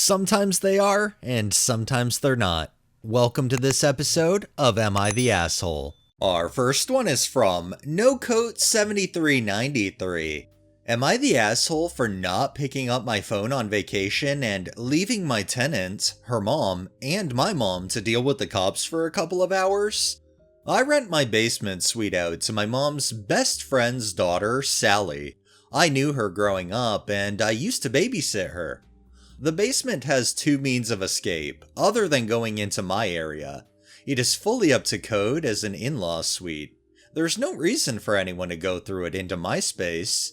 Sometimes they are, and sometimes they're not. Welcome to this episode of Am I the Asshole? Our first one is from NoCoat7393. Am I the asshole for not picking up my phone on vacation and leaving my tenant, her mom, and my mom to deal with the cops for a couple of hours? I rent my basement suite out to my mom's best friend's daughter, Sally. I knew her growing up, and I used to babysit her. The basement has two means of escape, other than going into my area. It is fully up to code as an in-law suite. There's no reason for anyone to go through it into my space.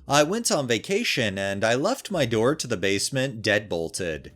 I went on vacation and I left my door to the basement deadbolted.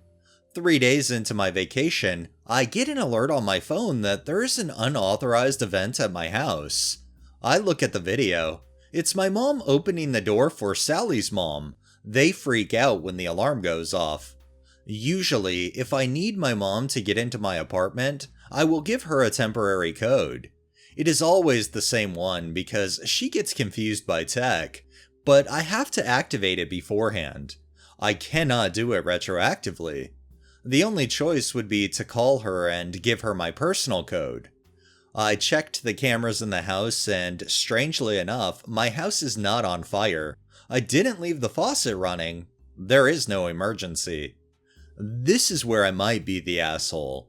3 days into my vacation, I get an alert on my phone that there is an unauthorized event at my house. I look at the video. It's my mom opening the door for Sally's mom. They freak out when the alarm goes off. Usually, if I need my mom to get into my apartment, I will give her a temporary code. It is always the same one because she gets confused by tech, but I have to activate it beforehand. I cannot do it retroactively. The only choice would be to call her and give her my personal code. I checked the cameras in the house and, strangely enough, my house is not on fire. I didn't leave the faucet running. There is no emergency. This is where I might be the asshole.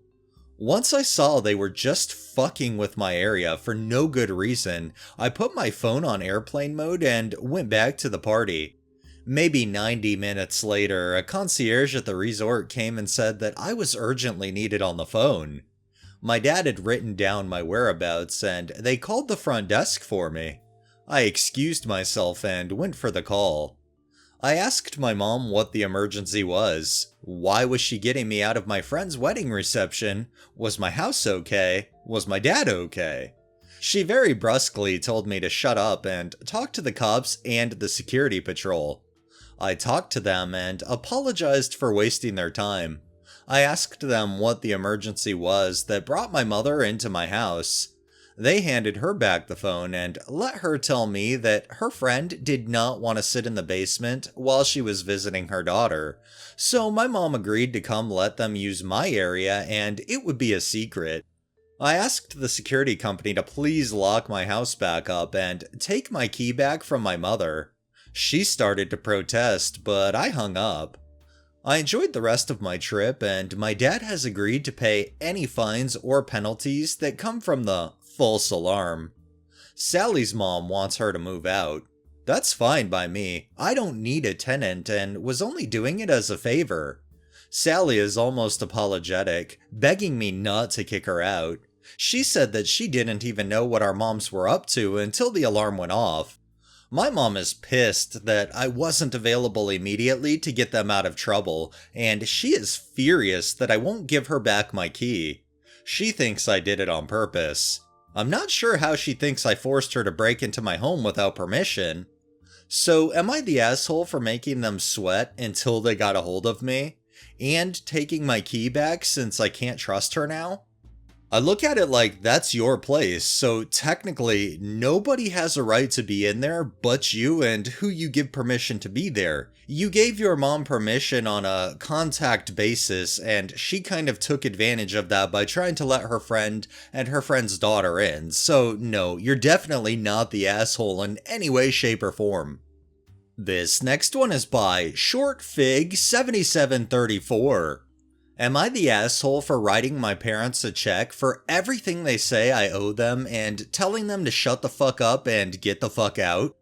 Once I saw they were just fucking with my area for no good reason, I put my phone on airplane mode and went back to the party. Maybe 90 minutes later, a concierge at the resort came and said that I was urgently needed on the phone. My dad had written down my whereabouts and they called the front desk for me. I excused myself and went for the call. I asked my mom what the emergency was. Why was she getting me out of my friend's wedding reception? Was my house okay? Was my dad okay? She very brusquely told me to shut up and talk to the cops and the security patrol. I talked to them and apologized for wasting their time. I asked them what the emergency was that brought my mother into my house. They handed her back the phone and let her tell me that her friend did not want to sit in the basement while she was visiting her daughter, so my mom agreed to come let them use my area and it would be a secret. I asked the security company to please lock my house back up and take my key back from my mother. She started to protest, but I hung up. I enjoyed the rest of my trip and my dad has agreed to pay any fines or penalties that come from the false alarm. Sally's mom wants her to move out. That's fine by me. I don't need a tenant and was only doing it as a favor. Sally is almost apologetic, begging me not to kick her out. She said that she didn't even know what our moms were up to until the alarm went off. My mom is pissed that I wasn't available immediately to get them out of trouble, and she is furious that I won't give her back my key. She thinks I did it on purpose. I'm not sure how she thinks I forced her to break into my home without permission. So am I the asshole for making them sweat until they got a hold of me? And taking my key back since I can't trust her now? I look at it like that's your place, so technically nobody has a right to be in there but you and who you give permission to be there. You gave your mom permission on a contact basis and she kind of took advantage of that by trying to let her friend and her friend's daughter in, so no, you're definitely not the asshole in any way, shape, or form. This next one is by ShortFig7734. Am I the asshole for writing my parents a check for everything they say I owe them and telling them to shut the fuck up and get the fuck out?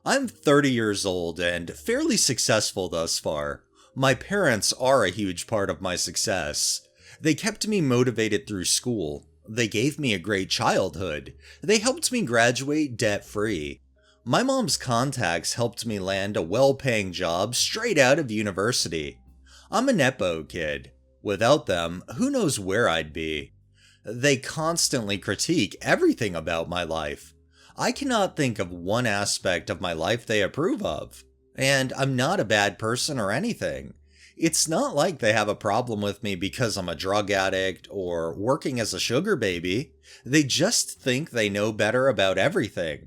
I'm 30 years old and fairly successful thus far. My parents are a huge part of my success. They kept me motivated through school. They gave me a great childhood. They helped me graduate debt-free. My mom's contacts helped me land a well-paying job straight out of university. I'm a Nepo kid. Without them, who knows where I'd be? They constantly critique everything about my life. I cannot think of one aspect of my life they approve of. And I'm not a bad person or anything. It's not like they have a problem with me because I'm a drug addict or working as a sugar baby. They just think they know better about everything.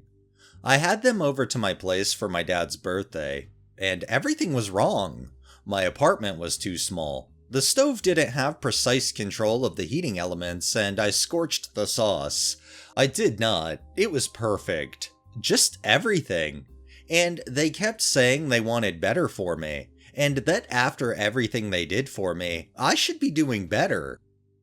I had them over to my place for my dad's birthday, and everything was wrong. My apartment was too small. The stove didn't have precise control of the heating elements, and I scorched the sauce. I did not. It was perfect. Just everything. And they kept saying they wanted better for me, and that after everything they did for me, I should be doing better.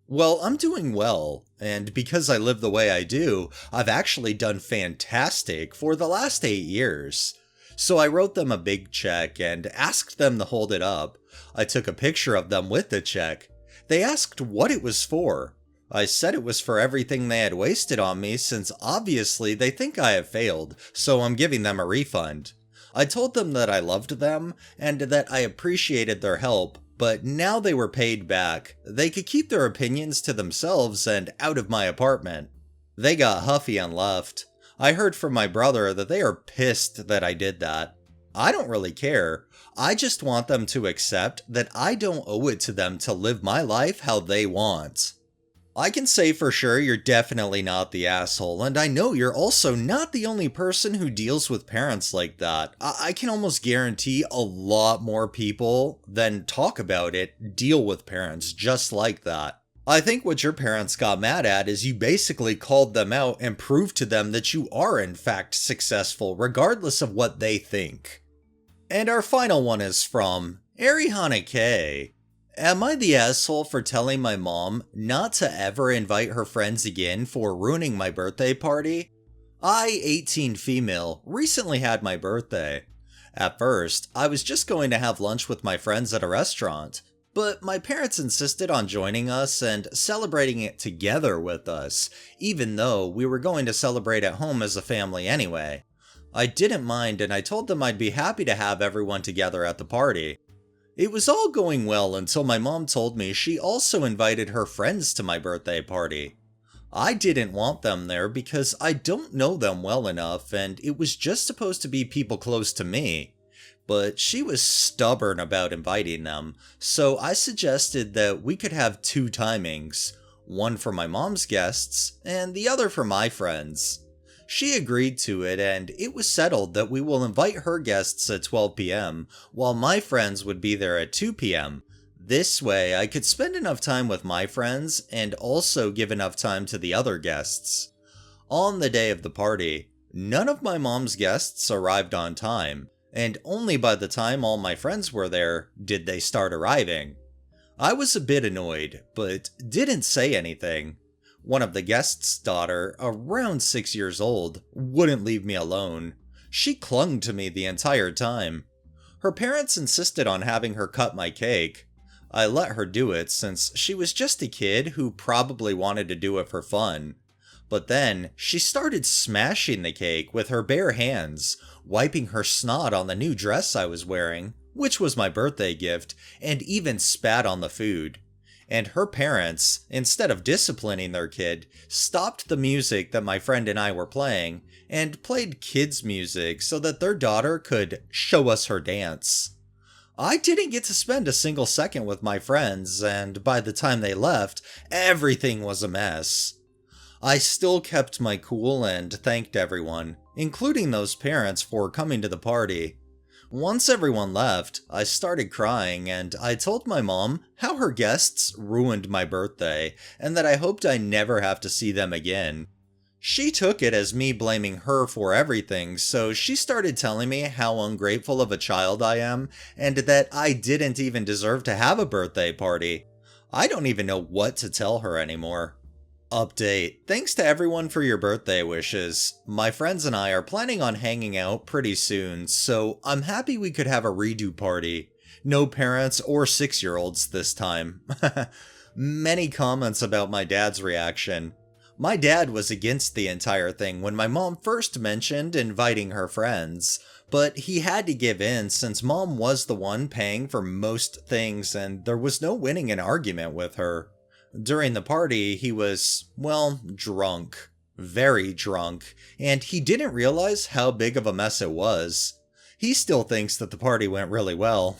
Well, I'm doing well, and because I live the way I do, I've actually done fantastic for the last 8 years. So I wrote them a big check and asked them to hold it up. I took a picture of them with the check. They asked what it was for. I said it was for everything they had wasted on me, since obviously they think I have failed, so I'm giving them a refund. I told them that I loved them, and that I appreciated their help, but now they were paid back. They could keep their opinions to themselves and out of my apartment. They got huffy and left. I heard from my brother that they are pissed that I did that. I don't really care. I just want them to accept that I don't owe it to them to live my life how they want. I can say for sure you're definitely not the asshole, and I know you're also not the only person who deals with parents like that. I can almost guarantee a lot more people than talk about it deal with parents just like that. I think what your parents got mad at is you basically called them out and proved to them that you are in fact successful regardless of what they think. And our final one is from Arihana K. Am I the asshole for telling my mom not to ever invite her friends again for ruining my birthday party? I, 18 female, recently had my birthday. At first, I was just going to have lunch with my friends at a restaurant, but my parents insisted on joining us and celebrating it together with us, even though we were going to celebrate at home as a family anyway. I didn't mind, and I told them I'd be happy to have everyone together at the party. It was all going well until my mom told me she also invited her friends to my birthday party. I didn't want them there because I don't know them well enough, and it was just supposed to be people close to me. But she was stubborn about inviting them, so I suggested that we could have 2 timings, one for my mom's guests and the other for my friends. She agreed to it, and it was settled that we will invite her guests at 12 p.m., while my friends would be there at 2 p.m. This way, I could spend enough time with my friends and also give enough time to the other guests. On the day of the party, none of my mom's guests arrived on time, and only by the time all my friends were there did they start arriving. I was a bit annoyed, but didn't say anything. One of the guests' daughter, around 6 years old, wouldn't leave me alone. She clung to me the entire time. Her parents insisted on having her cut my cake. I let her do it since she was just a kid who probably wanted to do it for fun. But then, she started smashing the cake with her bare hands, wiping her snot on the new dress I was wearing, which was my birthday gift, and even spat on the food. And her parents, instead of disciplining their kid, stopped the music that my friend and I were playing, and played kids' music so that their daughter could show us her dance. I didn't get to spend a single second with my friends, and by the time they left, everything was a mess. I still kept my cool and thanked everyone, including those parents, for coming to the party. Once everyone left, I started crying, and I told my mom how her guests ruined my birthday, and that I hoped I never have to see them again. She took it as me blaming her for everything, so she started telling me how ungrateful of a child I am, and that I didn't even deserve to have a birthday party. I don't even know what to tell her anymore. Update. Thanks to everyone for your birthday wishes. My friends and I are planning on hanging out pretty soon, so I'm happy we could have a redo party. No parents or 6-year-olds this time. Many comments about my dad's reaction. My dad was against the entire thing when my mom first mentioned inviting her friends, but he had to give in since mom was the one paying for most things and there was no winning an argument with her. During the party, he was, well, drunk. Very drunk, and he didn't realize how big of a mess it was. He still thinks that the party went really well.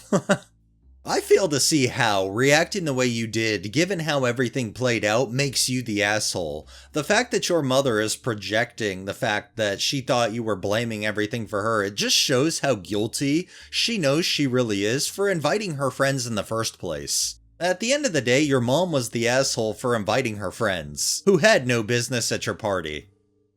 I fail to see how reacting the way you did, given how everything played out, makes you the asshole. The fact that your mother is projecting the fact that she thought you were blaming everything for her, it just shows how guilty she knows she really is for inviting her friends in the first place. At the end of the day, your mom was the asshole for inviting her friends, who had no business at your party.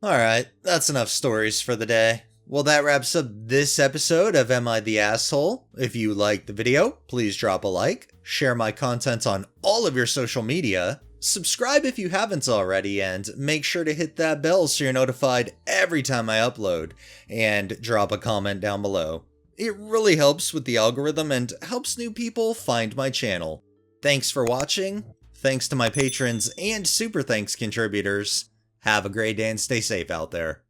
Alright, that's enough stories for the day. Well, that wraps up this episode of Am I the Asshole? If you liked the video, please drop a like, share my content on all of your social media, subscribe if you haven't already, and make sure to hit that bell so you're notified every time I upload, and drop a comment down below. It really helps with the algorithm and helps new people find my channel. Thanks for watching, thanks to my patrons and super thanks contributors. Have a great day and stay safe out there.